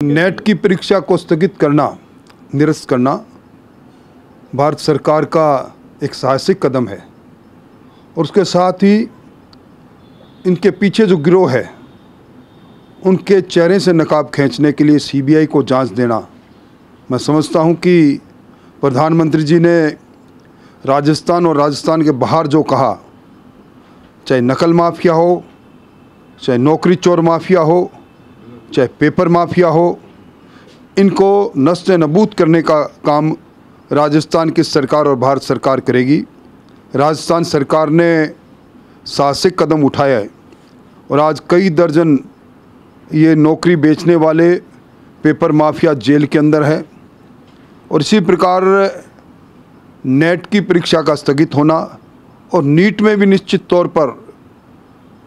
Net की परीक्षा को स्थगित करना, निरस्त करना भारत सरकार का एक साहसिक कदम है और उसके साथ ही इनके पीछे जो गिरोह है उनके चेहरे से नकाब खींचने के लिए सीबीआई को जांच देना। मैं समझता हूं कि प्रधानमंत्री जी ने राजस्थान और राजस्थान के बाहर जो कहा, चाहे नकल माफिया हो, चाहे नौकरी चोर माफिया हो, चाहे पेपर माफिया हो, इनको नस्ल नबूद करने का काम राजस्थान की सरकार और भारत सरकार करेगी। राजस्थान सरकार ने साहसिक कदम उठाया है और आज कई दर्जन ये नौकरी बेचने वाले पेपर माफिया जेल के अंदर है और इसी प्रकार नेट की परीक्षा का स्थगित होना और नीट में भी निश्चित तौर पर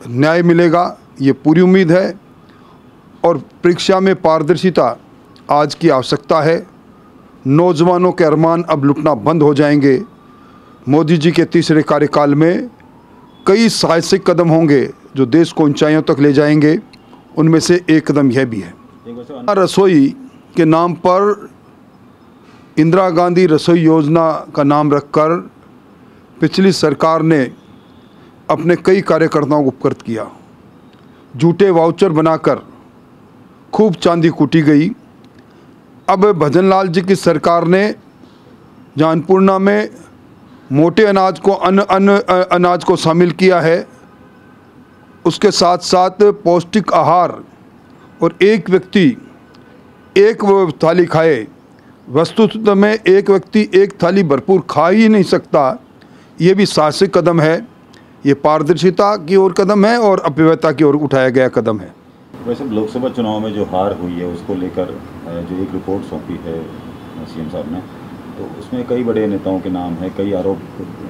न्याय मिलेगा, ये पूरी उम्मीद है। और परीक्षा में पारदर्शिता आज की आवश्यकता है। नौजवानों के अरमान अब लुटना बंद हो जाएंगे। मोदी जी के तीसरे कार्यकाल में कई साहसिक कदम होंगे जो देश को ऊंचाइयों तक ले जाएंगे। उनमें से एक कदम यह भी है, रसोई के नाम पर इंदिरा गांधी रसोई योजना का नाम रखकर पिछली सरकार ने अपने कई कार्यकर्ताओं को उपकृत किया। झूठे वाउचर बनाकर खूब चांदी कूटी गई। अब भजनलाल जी की सरकार ने जहाँ अन्नपूर्णा में मोटे अनाज को अनाज को शामिल किया है, उसके साथ साथ पौष्टिक आहार और एक व्यक्ति एक थाली खाए। वस्तुतः में एक व्यक्ति एक थाली भरपूर खा ही नहीं सकता। ये भी साहसिक कदम है। ये पारदर्शिता की ओर कदम है और अपव्ययता की ओर उठाया गया कदम है। वैसे लोकसभा चुनाव में जो हार हुई है उसको लेकर जो एक रिपोर्ट सौंपी है सीएम साहब ने, तो उसमें कई बड़े नेताओं के नाम है, कई आरोप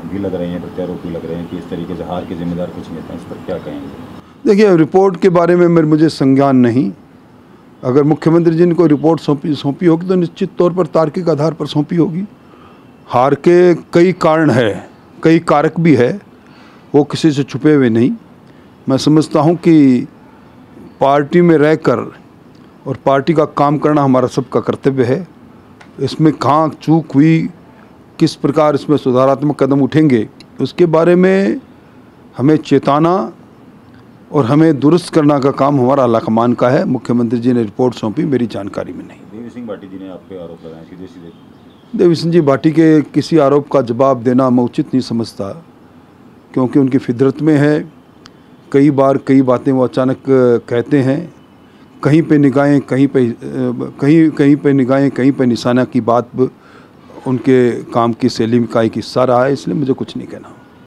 भी लग रहे हैं, प्रत्यारोप भी लग रहे हैं कि इस तरीके से हार के जिम्मेदार कुछ नेता हैं। इस पर क्या कहेंगे? देखिए, रिपोर्ट के बारे में मुझे संज्ञान नहीं। अगर मुख्यमंत्री जी ने कोई रिपोर्ट सौंपी होगी तो निश्चित तौर पर तार्किक आधार पर सौंपी होगी। हार के कई कारण है, कई कारक भी है, वो किसी से छुपे हुए नहीं। मैं समझता हूँ कि पार्टी में रहकर और पार्टी का काम करना हमारा सबका कर्तव्य है। इसमें कहाँ चूक हुई, किस प्रकार इसमें सुधारात्मक कदम उठेंगे, उसके बारे में हमें चेताना और हमें दुरुस्त करना का काम हमारा आलाकमान का है। मुख्यमंत्री जी ने रिपोर्ट सौंपी, मेरी जानकारी में नहीं। देवी सिंह भाटी जी ने आप पे आरोप लगाए सीधे। देवी सिंह जी भाटी के किसी आरोप का जवाब देना मैं उचित नहीं समझता, क्योंकि उनकी फितरत में है। कई बार कई बातें वो अचानक कहते हैं, कहीं पे निगाहें कहीं पे निगाहें कहीं पे निशाना की बात उनके काम की शैली का एक हिस्सा रहा है, इसलिए मुझे कुछ नहीं कहना।